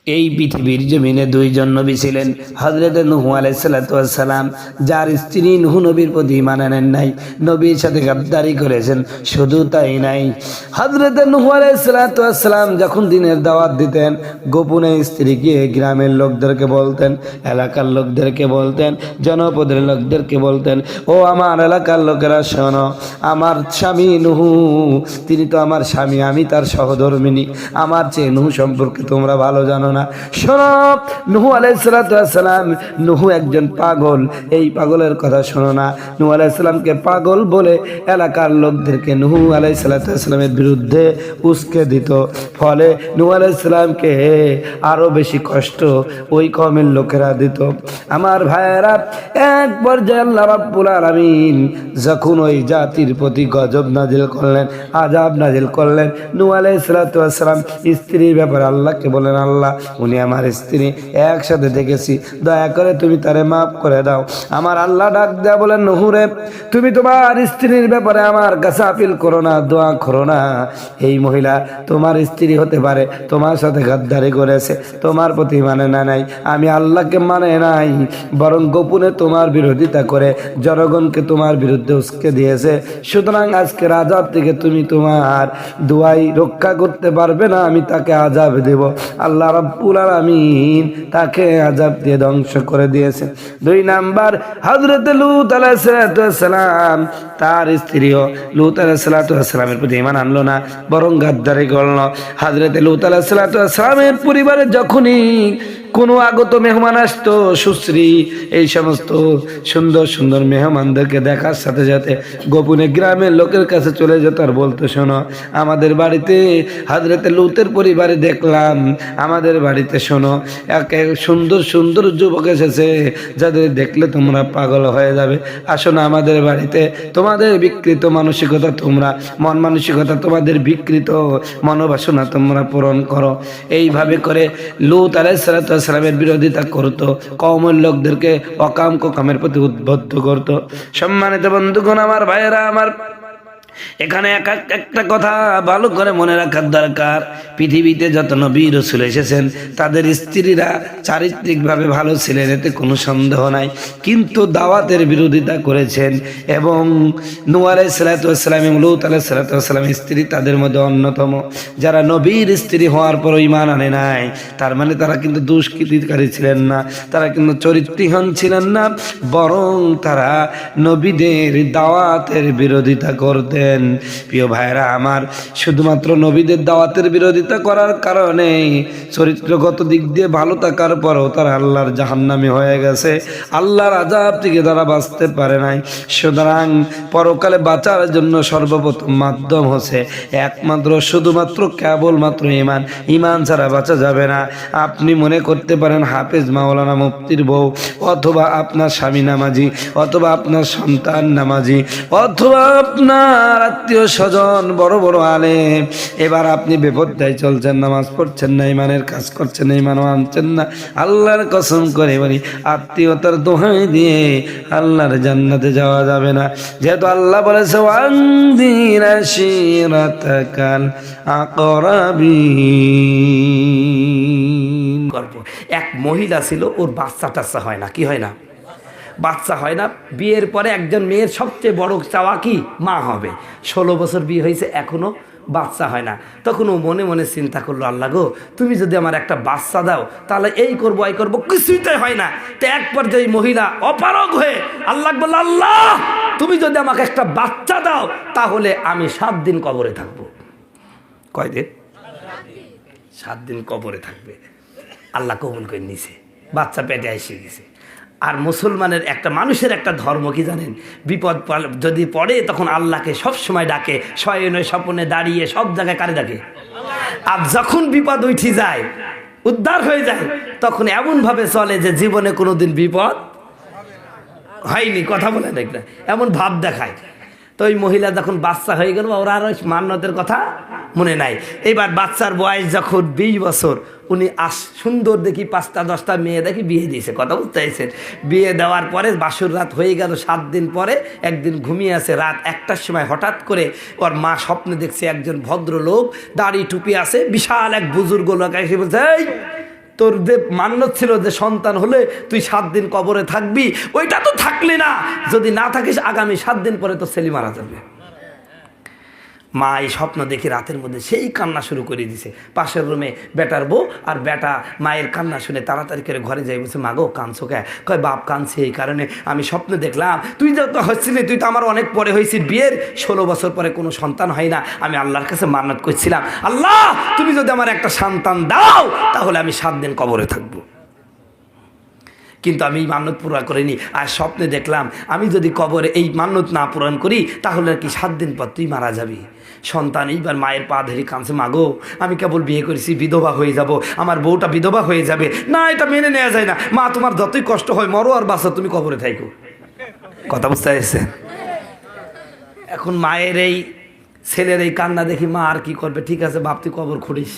এই পৃথিবীর জমিনে দুইজন নবী ছিলেন, হযরত নূহ আলাইহিস সালাতু ওয়াস সালাম, যার স্ত্রী নূহ নবীর প্রতি ঈমান আনেন নাই, নবীর সাথে গাদ্দারি করেছেন। শুধু তাই নাই, হযরত নূহ আলাইহিস সালাতু ওয়াস সালাম যখন দিনের দাওয়াত দিতেন, গোপনে স্ত্রীকে গ্রামের লোকদেরকে বলতেন, এলাকার লোকদেরকে বলতেন, জনপদের লোকদেরকে বলতেন, ও আমার এলাকার লোকেরা শোনো, আমার স্বামী নূহ, তিনি তো আমার স্বামী, আমি তার সহধর্মিণী, আমার চেয়ে নূহ সম্পর্কে তোমরা ভালো জানো না। শোনো, নূহ আলাইহিস সালাতু ওয়াস সালাম, নূহ একজন পাগল, এই পাগলের কথা শোনো না। নূহ আলাইহিস সালামকে পাগল বলে এলাকার লোকদেরকে নূহ আলাইহিস সালাতু ওয়াস সালামের বিরুদ্ধে উস্কে দিত। ফলে নূহ আলাইহিস সালামকে আরো বেশি কষ্ট ওই কওমের লোকেরা দিত। আমার ভাইয়েরা, এক পর্যায়ে আল্লাহ রাব্বুল আলামিন যখন ওই জাতির প্রতি গজব নাজিল করলেন, আযাব নাজিল করলেন, নূহ আলাইহিস সালাতু ওয়াস সালাম স্ত্রীর ব্যাপারে আল্লাহকে বলেন, আল্লাহ, উনি আমার স্ত্রী, একসাথে দেখেছি, দয়া করে তুমি তারে মাফ করে দাও। আমার আল্লাহ ডাক দেয়া বলেন, নূহ রে, তুমি তোমার স্ত্রীর ব্যাপারে আমার কাছে আপিল করো না, দোয়া করো না। এই মহিলা তোমার স্ত্রী হতে পারে, তোমার সাথে গাদ্দারি করেছে, তোমার প্রতি মানে না নাই, আমি আল্লাহকে মানে নাই, বরং গোপনে তোমার বিরোধিতা করে জনগণকে তোমার বিরুদ্ধে উস্কে দিয়েছে। সুতরাং আজকের আযাব থেকে তুমি তোমার দোয়াই রক্ষা করতে পারবে না, আমি তাকে আযাব দেব। আল্লাহ রাব্বুল আলামিন তাকে আযাব দিয়ে ধ্বংস করে দিয়েছে। 2 নাম্বার, হযরত লূত আলাইহিস সালাম, তার স্ত্রীও লূত আলাইহিস সালামের প্রতি ঈমান আনলো না, বরং গাদ্দারি করলো। হযরত লূত আলাইহিস সালামের পরিবারে যখনই কোনো আগত মেহমান আসতো, সুশ্রী, এই সমস্ত সুন্দর সুন্দর মেহমানদেরকে দেখার সাথে সাথে গোপনে গ্রামের লোকের কাছে চলে যেত আর বলতো, শোনো, আমাদের বাড়িতে হযরত লূতের পরিবারে দেখলাম, আমাদের বাড়িতে শোনো, এক সুন্দর সুন্দর যুবক এসেছে, যাদের দেখলে তোমরা পাগল হয়ে যাবে। আসো না আমাদের বাড়িতে, তোমাদের বিকৃত মানসিকতা, তোমরা মন মানসিকতা, তোমাদের বিকৃত মনোবাসনা তোমরা পূরণ করো। এইভাবে করে লূত আলাইহিস সালামের বিরোধিতা করতো, কওমের লোকদেরকে অকাম কুকামের প্রতি উদ্বুদ্ধ করতো। সম্মানিত বন্ধুগণ, আমার ভাইয়েরা আমার, এখানে একটা কথা ভালো করে মনে রাখার দরকার, পৃথিবীতে যত নবী রাসূল এসেছেন তাদের স্ত্রীরা চারিত্রিকভাবে ভালো ছিলেন, এতে কোনো সন্দেহ নাই, কিন্তু দাওয়াতের বিরোধিতা করেছেন। এবং নূহ আলাইহিস সালাতু ওয়াস সালাম এবং লূত আলাইহিস সালাতু ওয়াস সালামের স্ত্রী তাদের মধ্যে অন্যতম। যারা নবীর স্ত্রী হওয়ার পর ঈমান আনে নাই, তার মানে তারা কিন্তু দুষ্কৃতিকারী ছিলেন না, তারা কিন্তু চরিত্রহীন ছিলেন না, বরং তারা নবীদের দাওয়াতের বিরোধিতা করতেন। প্রিয় ভাইরা আমার, শুধুমাত্র নবীদের দাওয়াতের বিরোধিতা করার কারণে চরিত্রগত দিক দিয়ে ভালো থাকার পরও তারা আল্লাহর জাহান্নামী হয়ে গেছে, আল্লাহর আযাব থেকে তারা বাঁচতে পারে নাই। সুতরাং পরকালে বাঁচার জন্য সর্বপ্রথম মাধ্যম হচ্ছে একমাত্র শুধুমাত্র কেবলমাত্র ঈমান। ঈমান ছাড়া বাঁচা যাবে না। আপনি মনে করতে পারেন হাফেজ মাওলানা মুফতির বউ, অথবা আপনার স্বামী নামাজি, অথবা আপনার সন্তান নামাজি, অথবা আপনার আত্মীয় স্বজন বড় বড় আলেম, এবার আপনি বেপরদায় চলছেন, নামাজ পড়ছেন না, ঈমানের কাজ করছেন না, ঈমান আনছেন না, আল্লাহর কসম করে বলি, আত্মীয়তার দোহাই দিয়ে আল্লাহর জান্নাতে যাওয়া যাবে না। যেহেতু আল্লাহ বলেছে, ওয়ানদির আশিরাতাকাল আকরাবিন। এক মহিলা ছিল, ওর বাচ্চা টাচ্চা হয় না, কি হয় না, বাচ্চা হয় না। বিয়ের পরে একজন মেয়ের সবচেয়ে বড় চাওয়া কি, মা হবে। 16 বছর বিয়ে হয়েছে, এখনো বাচ্চা হয় না। তখন ও মনে মনে চিন্তা করলো, আল্লাহ গো, তুমি যদি আমার একটা বাচ্চা দাও, তাহলে এই করবো এই করবো, কিছুইতে হয় না। তো এক পর্যায়ে মহিলা অপারগ হয়ে আল্লাহ বলল, আল্লাহ, তুমি যদি আমাকে একটা বাচ্চা দাও, তাহলে আমি 7 দিন কবরে থাকবো। কয়দিন? 7 দিন কবরে থাকবে। আল্লাহ কবুল করে নিছে, বাচ্চা পেটে এসে গেছে। আর মুসলমানের একটা মানুষের একটা ধর্ম কি জানেন, বিপদ যদি পড়ে তখন আল্লাহকে সব সময় ডাকে, শয়নে স্বপ্নে দাঁড়িয়ে সব জায়গায় কারে ডাকে। আর যখন বিপদ উঠে যায়, উদ্ধার হয়ে যায়, তখন এমনভাবে চলে যে জীবনে কোনোদিন বিপদ হয়নি। কথা বলে দেখ না, এমন ভাব দেখায়। তো ওই মহিলা যখন বাচ্চা হয়ে গেল, ওরা আর ওই মান্যতের কথা মনে নাই। এবার বাচ্চার বয়স যখন 20 বছর, উনি সুন্দর দেখি 5টা-10টা মেয়ে দেখি বিয়ে দিয়েছে। কথা বুঝতে চাইছেন? বিয়ে দেওয়ার পরে বাসর রাত হয়ে গেল। 7 দিন পরে একদিন ঘুমিয়ে আছে, রাত 1টার সময় হঠাৎ করে ওর মা স্বপ্নে দেখছে একজন ভদ্রলোক, দাড়ি টুপি আছে, বিশাল এক বুজুর্গ লোক এসে বলছে, এই তোর যে মান্যত ছিল যে সন্তান হলে তুই 7 দিন কবরে থাকবি, ওইটা তো থাকলি না। যদি না থাকিস আগামী 7 দিন পরে তো ছেলে মারা যাবে। মা এই স্বপ্ন দেখে রাতের মধ্যে সেই কান্না শুরু করে দিছে। পাশের রুমে বেটার বউ আর বেটা মায়ের কান্না শুনে তাড়াতাড়ি করে ঘরে যাই, বলছে, মাগো কাঁদছো কে? কয়, বাপ কাঁদছে এই কারণে, আমি স্বপ্নে দেখলাম তুই যত হচ্ছিলি, তুই তো আমার অনেক পরে হয়েছিস, বিয়ের 16 বছর পরে কোনো সন্তান হয় না। আমি আল্লাহর কাছে মান্নাত করছিলাম, আল্লাহ তুমি যদি আমার একটা সন্তান দাও তাহলে আমি 7 দিন কবরে থাকবো। কিন্তু আমি মান্যত পূরণ করিনি। আর স্বপ্নে দেখলাম আমি যদি কবরে এই মান্যত না পূরণ করি তাহলে কি 7 দিন পর তুই মারা যাবি। সন্তান এইবার মায়ের পা ধরে কাঁদছে, মাগো আমি কেবল বিয়ে করেছি, বিধবা হয়ে যাব, আমার বউটা বিধবা হয়ে যাবে, না এটা মেনে নেওয়া যায় না। মা তোমার যতই কষ্ট হয় মরো আর বাঁচো, তুমি কবরে থাকো। কথা বুঝতে পেরেছে? এখন মায়ের এই ছেলের এই কান্না দেখি মা আর কি করবে, ঠিক আছে বাপ তুই কবর খুঁড়িস।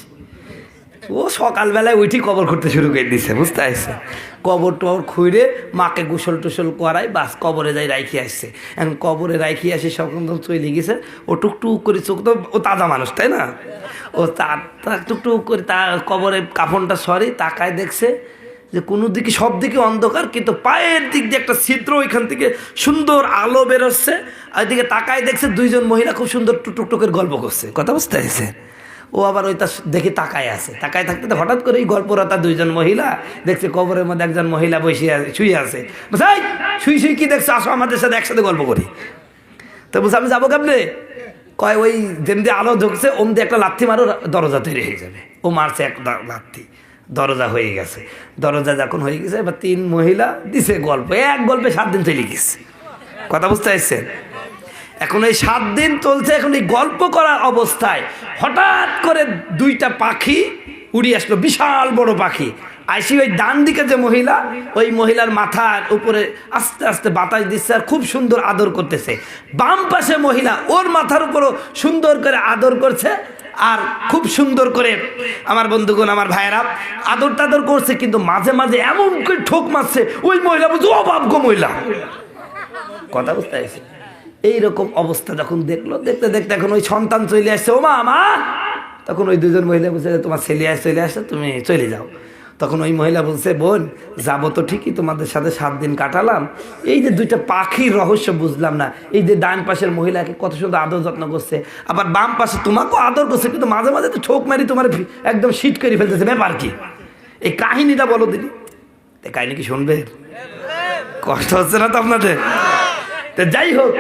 ও সকালবেলায় উঠি কবর খুঁড়তে শুরু করে দিছে, বুঝতে আসছে? কবর টবর খুঁড়ে মাকে গোসল টোসল করাই, বাস কবরে যাই রাইখে আসছে। এখন কবরে রাইখে আসে সকল চলে গেছে, ও টুকটুক করে চোখ, তো ও তাজা মানুষ তাই না, ও টুকটুক করে তার কবরে কাফনটা সরি তাকায় দেখছে যে কোনো দিকে সব দিকে অন্ধকার, কিন্তু পায়ের দিক দিয়ে একটা ছিদ্র, ওইখান থেকে সুন্দর আলো বেরোচ্ছে। আর এদিকে তাকায় দেখছে 2 জন মহিলা খুব সুন্দর টুকটুকের গল্প করছে। কথা বুঝতে আসছে? ও আবার ওইটা দেখে তাকায় আছে, তাকায় থাকতে হঠাৎ করে এই গল্পরতা 2 জন মহিলা দেখছে কবরের মধ্যে একজন মহিলা বসে শুয়ে আছে। বুঝাই শুই শুই কি দেখছো, আসো আমাদের সাথে একসাথে গল্প করি। তো বুঝে আমি যাবো কেমনে? কয় ওই যেমনি আলো ঢুকছে ওমনি একটা লাথি মারো, দরজা তৈরি হয়ে যাবে। ও মারছে এক লাথি, দরজা হয়ে গেছে। দরজা যখন হয়ে গেছে এবার 3 মহিলা দিছে গল্প, এক গল্পে 7 দিন চলে গেছে। কথা বুঝতে পারছেন? এখন এই 7 দিন চলছে, এখন এই গল্প করার অবস্থায় হঠাৎ করে 2টা পাখি উড়ি আসলো, বিশাল বড় পাখি। আইসি ওই ডান দিকে যে মহিলা, ওই মহিলার মাথার উপরে আস্তে আস্তে বাতাস দিচ্ছে আর খুব সুন্দর আদর করতেছে। বাম পাশে মহিলা, ওর মাথার উপরও সুন্দর করে আদর করছে আর খুব সুন্দর করে আমার বন্ধুগণ আমার ভাইয়েরা আদর টাদর করছে। কিন্তু মাঝে মাঝে এমন করে ঠোক মারছে, ওই মহিলা বলছে ও বাপ গো মহিলা। কথা বুঝতে পারছি? এইরকম অবস্থা যখন দেখলো, দেখতে দেখতে এখন ওই সন্তান চলে আসছে, ও মা, তখন ওই 2 জন মহিলা বলছে তোমার ছেলে চলে আসছে, তুমি চলে যাও। তখন ওই মহিলা বলছে, বোন যাবো তো ঠিকই, তোমাদের সাথে 7 দিন কাটালাম, এই যে 2টা পাখির রহস্য বুঝলাম না। এই যে ডান পাশের মহিলাকে কত সুন্দর আদর যত্ন করছে, আবার বাম পাশে তোমাকেও আদর করছে, কিন্তু মাঝে মাঝে তো ঠোক মারি তোমার একদম শীত করে ফেলতেছে, ব্যাপার কি? এই কাহিনীটা বলো দিদি। এই কাহিনী কি শুনবে? কষ্ট হচ্ছে না তো আপনাদের? তো যাই হোক,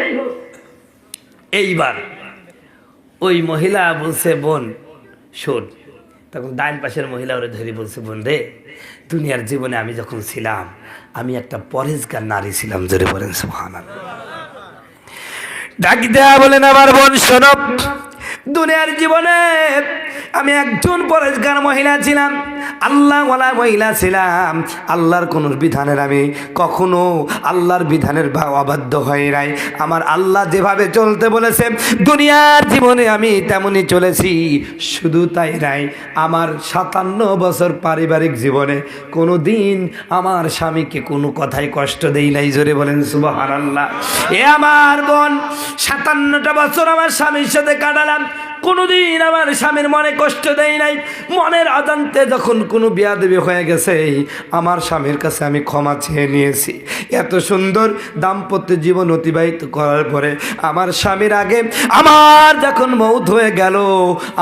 এইবার ওই মহিলা বলছে, বোন শোন। তখন ডান পাশের মহিলা ওরে ধরে বলছে, বোন রে, দুনিয়ার জীবনে আমি যখন ছিলাম আমি একটা পরেজগার নারী ছিলাম। জোরে বলেন সুবহানাল্লাহ। ডাক দেয়া বলেন আমার বোন শোনো, দুনিয়ার জীবনে আমি একজন পরেজগার মহিলা ছিলাম, আল্লাহওয়ালা মহিলা ছিলাম। আল্লাহর কোন বিধানের আমি কখনো আল্লাহর বিধানের অবাধ্য হই নাই। আমার আল্লাহ যেভাবে চলতে বলেছে দুনিয়ার জীবনে আমি তেমনই চলেছি। শুধু তাই নাই, আমার 57 বছর পারিবারিক জীবনে কোনো দিন আমার স্বামীকে কোনো কথায় কষ্ট দেই নাই। জোরে বলেন সুবহানাল্লাহ। এ আমার বোন, 57টা বছর আমার স্বামীর সাথে কাটালাম, কোনোদিন আমার স্বামীর মনে কষ্ট দেয় নাই। মনের অজান্তে যখন কোনো বিয়াদবি হয়ে গেছে আমার স্বামীর কাছে আমি ক্ষমা চেয়ে নিয়েছি। এত সুন্দর দাম্পত্য জীবন অতিবাহিত করার পরে আমার স্বামীর আগে আমার যখন মৌত হয়ে গেল,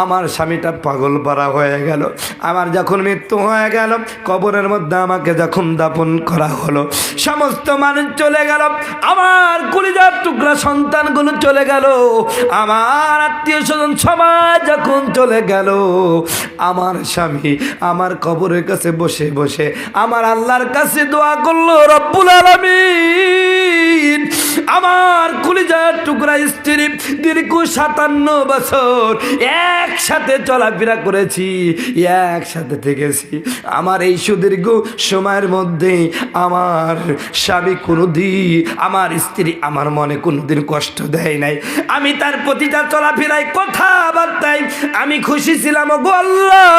আমার স্বামীটা পাগল পারা হয়ে গেল। আমার যখন মৃত্যু হয়ে গেল, কবরের মধ্যে আমাকে যখন দাফন করা হলো, সমস্ত মানুষ চলে গেল, আমার কলিজার টুকরা সন্তানগুলো চলে গেল, আমার আত্মীয় স্বজন সবাই যখন চলে গেল, আমার স্বামী আমার কবরের কাছে বসে বসে আমার আল্লাহর কাছে দোয়া করলো, রব্বুল আলামিন আমার কলিজার টুকরা স্ত্রী দীর্ঘ 57 বছর একসাথে চলাফেরা করেছি, একসাথে থেকেছি, আমার এই সুদীর্ঘ সময়ের মধ্যে আমার স্বামী কোনোদিন, আমার স্ত্রী আমার মনে কোনোদিন কষ্ট দেয় নাই। আমি তার প্রতিটা চলাফেরায় কথাবার্তায় আমি খুশি ছিলাম। গো আল্লাহ,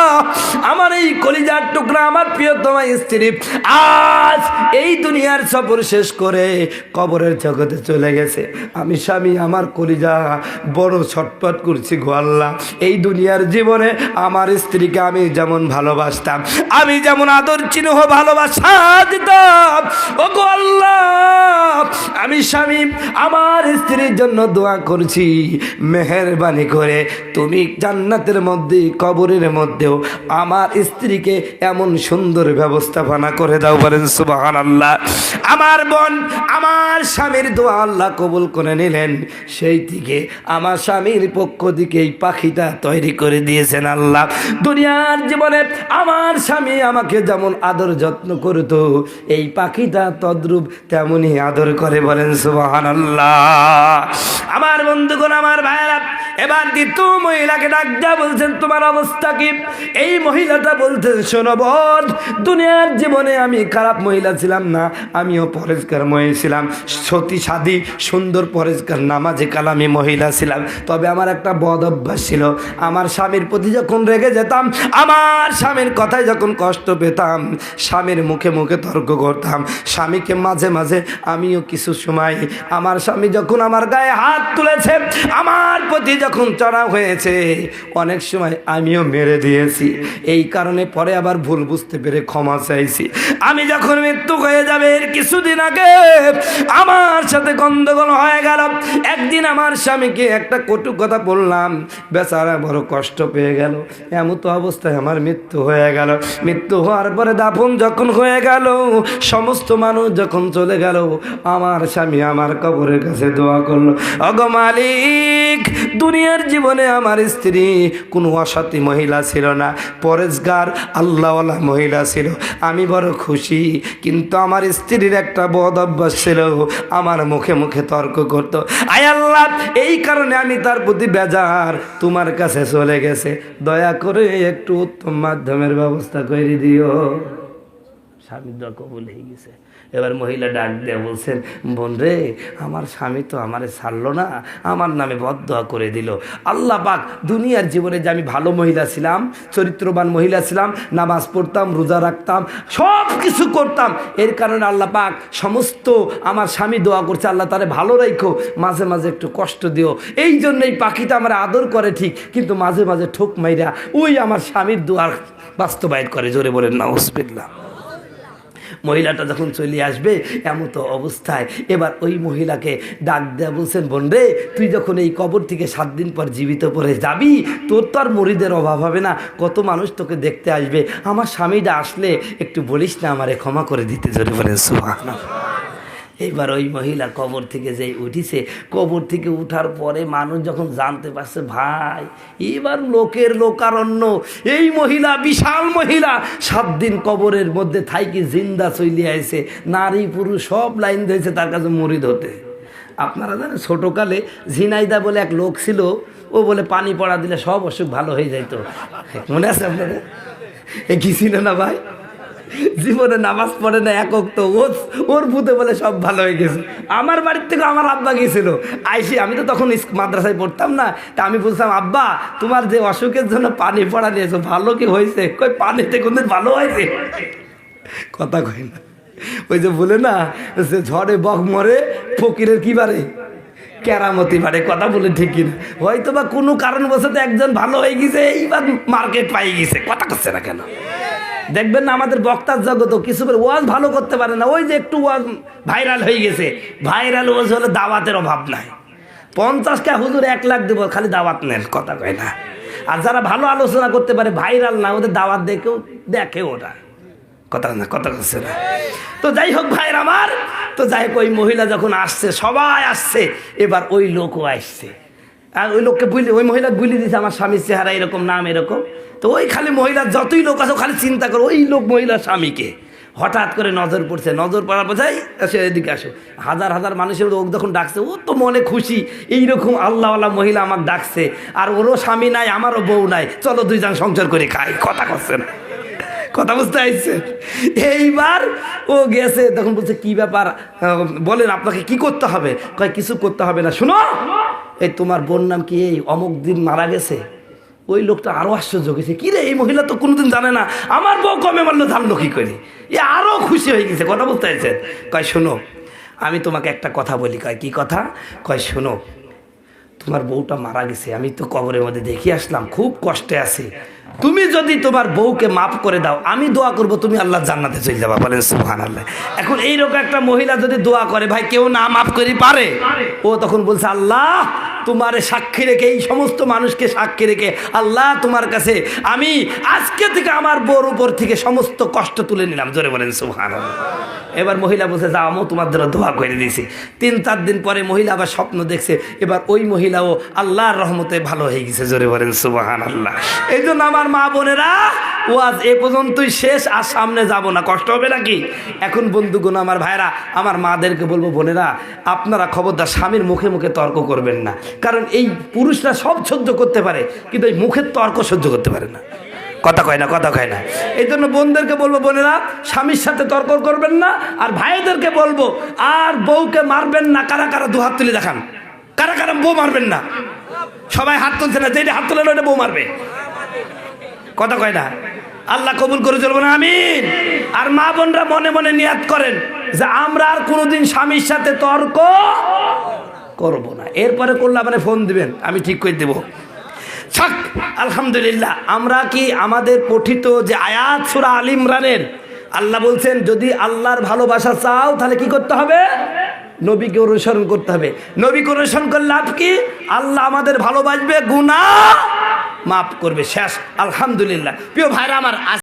আমার এই কলিজার টুকরা আমার প্রিয়তমা স্ত্রী আজ এই দুনিয়ার সফর শেষ করে কবরের জগতে চলে গেছে। আমি স্বামী আমার কলিজা বড় ছটপট করছি গো আল্লাহ। এই দুনিয়ার জীবনে আমার স্ত্রীকে আমি যেমন ভালোবাসতাম, আমি যেমন আদর চিহ্ন ভালোবাসা দিতাম, ও গো আল্লাহ আমি স্বামী আমার স্ত্রীর জন্য দোয়া করছি, মেহেরবানি করে তুমি জান্নাতের মধ্যে কবরের মধ্যেও আমার স্ত্রীকে এমন সুন্দর ব্যবস্থাপনা করে দাও, বলেন সুবহানাল্লাহ। আমার বোন আমার স্বামীর দোয়া আল্লাহ কবুল করে নিলেন, সেই থেকে আমার স্বামীর পক্ষ থেকে এই পাখিটা তৈরি করে দিয়েছেন আল্লাহ। দুনিয়ার জীবনে আমার স্বামী আমাকে যেমন আদর যত্ন করতো, এই পাখিটা তদ্রূপ তেমনই আদর করে, বলেন সুবহানাল্লাহ। আমার বন্ধুগণ আমার ভাইরা, এবার দ্বিতীয় মহিলাকে ডাক দেয়া বলছেন তোমার অবস্থা কি? এই মহিলাটা বলতেন শোনো বোন, দুনিয়ার জীবনে আমি খারাপ মহিলা ছিলাম না, আমিও পরেজগার মহিলা ছিলাম, সতী সাদী সুন্দর পরেজগার নামাজে কালামি মহিলা ছিলাম। তবে আমার একটা বদ অভ্যাস ছিল, আমার স্বামীর প্রতি যখন রেগে যেতাম, আমার স্বামীর কথায় যখন কষ্ট পেতাম, স্বামীর মুখে মুখে তর্ক করতাম। স্বামীকে মাঝে মাঝে আমিও কিছু সময় আমার স্বামী যখন আমার গায়ে হাত তুলেছে, আমার প্রতি যখন চড়া হয়েছে, অনেক সময় আমিও মেরে দিয়েছি। এই কারণে পরে আবার ভুল বুঝতে পেরে ক্ষমা চাইছি। আমি যখন মৃত্যু হয়ে যাবে এর কিছুদিন আগে আমার সাথে গন্ডগোল হয়ে গেল। একদিন আমার স্বামীকে একটা কটু কথা বললাম, বেচারা বড় কষ্ট পেয়ে গেল। এমন তো অবস্থায় আমার মৃত্যু হয়ে গেল। মৃত্যু হওয়ার পরে দাফন যখন হয়ে গেল, সমস্ত মানুষ যখন চলে গেল, আমার স্বামী আমার কবরের কাছে দোয়া করলো, ওগো মালিক, দুনিয়ার জীবনে আমার স্ত্রী কোনো অসতী মহিলা ছিল না, পরেজগার আল্লাহওয়ালা মহিলা ছিল, আমি বড় খুশি। কিন্তু আমার স্ত্রীর একটা বদ অভ্যাস ছিল, আমার মুখে মুখে তর্ক করতো। আয় আল্লাহ, এই কারণে আমি তার প্রতি বেজার, তোমার কাছে চলে গেছে, দয়া করে একটু উত্তম মাধ্যমের ব্যবস্থা করে দিও। স্বামীর দোয়া কবুল হয়ে গেছে। এবার মহিলা ডাক দিয়ে বলছেন, বোন রে, আমার স্বামী তো আমারে ছাড়লো না, আমার নামে বদদোয়া করে দিল। আল্লাহ পাক দুনিয়ার জীবনে যে আমি ভালো মহিলা ছিলাম, চরিত্রবান মহিলা ছিলাম, নামাজ পড়তাম, রোজা রাখতাম, সব কিছু করতাম, এর কারণে আল্লাহ পাক সমস্ত আমার স্বামী দোয়া করছে, আল্লাহ তারে ভালো রাখো, মাঝে মাঝে একটু কষ্ট দিও। এই জন্য এই পাখিটা আমার আদর করে ঠিক, কিন্তু মাঝে মাঝে ঠোক মাইরা ওই আমার স্বামীর দোয়ার বাস্তবায়ন করে। জোরে বলেন নাউজুবিল্লাহ। মহিলাটা যখন চলে আসবে এমন তো অবস্থায় এবার ওই মহিলাকে ডাক দেয়া বলছেন, বোন রে, তুই যখন এই কবর থেকে 7 দিন পর জীবিত পরে যাবি, তোর তো আর মুরিদের অভাব হবে না, কত মানুষ তোকে দেখতে আসবে, আমার স্বামীটা আসলে একটু বলিস না আমারে ক্ষমা করে দিতে। জোরে বলেন সুবহানাল্লাহ। এইবার ওই মহিলা কবর থেকে যেই উঠিছে, কবর থেকে উঠার পরে মানুষ যখন জানতে পারছে, ভাই এবার লোকের লোকারণ্য, এই মহিলা বিশাল মহিলা 7 দিন কবরের মধ্যে থাইকি জিন্দা চলে আইছে, নারী পুরুষ সব লাইন ধরেছে তার কাছে মুরিদ হতে। আপনারা জানেন ছোটোকালে ঝিনাইদা বলে এক লোক ছিল, ও বলে পানি পড়া দিলে সব অসুখ ভালো হয়ে যাইতো, মনে আছে আপনাদের? এ কি ছিল না ভাই? জীবনে নামাজ পড়ে না একক, তো ওর ভূতে বলে সব ভালো হয়ে গেছে। আমার বাড়ির থেকে আমার আব্বা গিয়েছিল, আইসি আমি তো তখন মাদ্রাসায় পড়তাম না, তা আমি বলছিলাম, আব্বা তোমার যে অসুখের জন্য পানি পড়া নিয়েছো ভালো কি হয়েছে? কই পানিতে কোনদিন ভালো হয়েছে? কথা কই না, ওই যে বলে না যে ঝড়ে বক মরে ফকিরের কি বারে কেরামতি বাড়ে, কথা বলে ঠিক কিনা? হয়তো বা কোনো কারণবশত একজন ভালো হয়ে গেছে, এইবার মার্কেট পাই গেছে, কথা করছে না কেন? দেখবেন না আমাদের বক্তার জগৎ কিছু করে ওয়াজ ভালো করতে পারে না, ওই যে একটু ওয়াজ ভাইরাল হয়ে গেছে, ভাইরাল ওয়াজ হলে দাওয়াতের অভাব নাই। 50টা হুজুর 1 লাখ দেব, খালি দাওয়াত নেন, কথা কয় না। আর যারা ভালো আলোচনা করতে পারে, ভাইরাল না, ওদের দাওয়াত দেখে ওরা, কথা না, কথা করছে না। তো যাই হোক ভাইয়ের আমার, তো যাই হোক ওই মহিলা যখন আসছে, সবাই আসছে, এবার ওই লোকও আসছে, আর ওই লোককে বুঝলি, ওই মহিলা বুঝলি দিচ্ছে আমার স্বামীর চেহারা এরকম, নাম এরকম। তো ওই খালি মহিলার যতই লোক আছে খালি চিন্তা করো ওই লোক মহিলার স্বামীকে। হঠাৎ করে নজর পড়ছে, নজর পড়ার বোঝাই আসে এদিকে আসো, হাজার হাজার মানুষের লোক যখন ডাকছে, ও তো মনে খুশি, এইরকম আল্লাহওয়ালা মহিলা আমাকে ডাকছে, আর ওরও স্বামী নাই আমারও বউ নাই, চলো 2 জন সংসার করে খাই, কথা করছে না, কথা বুঝতে আসছে। এইবার ও গেছে, তখন বলছে কি ব্যাপার, বলেন আপনাকে কি করতে হবে? কয় কিছু করতে হবে না, শুনো, এই তোমার বোন নাম কি, এই অমুক দিন মারা গেছে। ওই লোকটা আরো আশ্চর্য গেছে, কি রে এই মহিলা তো কোনোদিন জানে না, আমার বউ কমে মারলো জানলো কি করে? এ আরো খুশি হয়ে গেছে, কথা বলতে চাইছেন। কয় শোনো, আমি তোমাকে একটা কথা বলি। কয় কি কথা? কয় শোনো, তোমার বউটা মারা গেছে, আমি তো কবরের মধ্যে দেখে আসলাম, খুব কষ্টে আছে। তুমি যদি তোমার বউকে মাফ করে দাও, আমি দোয়া করব তুমি আল্লাহ জান্নাতে চলে যাবা। বলেন সুবহানাল্লাহ। এখন এইরকম একটা মহিলা যদি দোয়া করে, ভাই কেউ না মাফ করে পারে? ও তখন বলছে, আল্লাহ তোমার সাক্ষী রেখে, এই সমস্ত মানুষকে সাক্ষী রেখে, আল্লাহ তোমার কাছে আমি আজকে থেকে আমার বউর উপর থেকে সমস্ত কষ্ট তুলে নিলাম। জোরে বলেন সুবহানাল্লাহ। এবার মহিলা বলছে, যাও আমও তোমার জন্য দোয়া করে দিয়েছি। 3-4 দিন পরে মহিলা আবার স্বপ্ন দেখছে, এবার ওই মহিলাও আল্লাহর রহমতে ভালো হয়ে গেছে। জোরে বলেন সুবহানাল্লাহ। এই জন্য আমার মা বোনেরা, ওয়াজ এ পর্যন্তই শেষ, আর সামনে যাব না। কষ্ট হবে নাকি? এখন বন্ধুগণ, আমার ভাইরা, আমার মাদেরকে বলবো, বোনেরা আপনারা খবরদার স্বামীর মুখে মুখে তর্ক করবেন না। কারণ এই পুরুষরা সব সহ্য করতে পারে, কিন্তু এই মুখের তর্ক সহ্য করতে পারে না। কথা কয় না, কথা কয় না। এই জন্য বোনদেরকে বলবো, বোনেরা স্বামীর সাথে তর্ক করবেন না। আর ভাইদেরকে বলবো, আর বউকে মারবেন না। কারা কারা দু হাত তুলে দেখান, কারা কারা বউ মারবেন না? সবাই হাত তুলছে না, যেটা হাত তুলে ওটা বউ মারবে। কথা কয় না। আল্লাহ কবুল করে চলবো না, আমিন। আর মা বোনরা মনে মনে নিয়াত করেন যে আমরা আর কোনোদিন স্বামীর সাথে তর্ক করব না। এরপরে করলে আপনি ফোন দিবেন, আমি ঠিক করে দেবো। থাক, আলহামদুলিল্লাহ। আমরা কি আমাদের পঠিত যে আয়াত সূরা আল ইমরানের, আল্লাহ বলছেন যদি আল্লাহর ভালোবাসা চাও তাহলে কি করতে হবে? নবীকে অনুসরণ করতে হবে। নবীকে অনুসরণ করলে লাভ কি? আল্লাহ আমাদের ভালোবাসবে, গুনাহ মাফ করবে। শেষ, আলহামদুলিল্লাহ। প্রিয় ভাইরা আমার,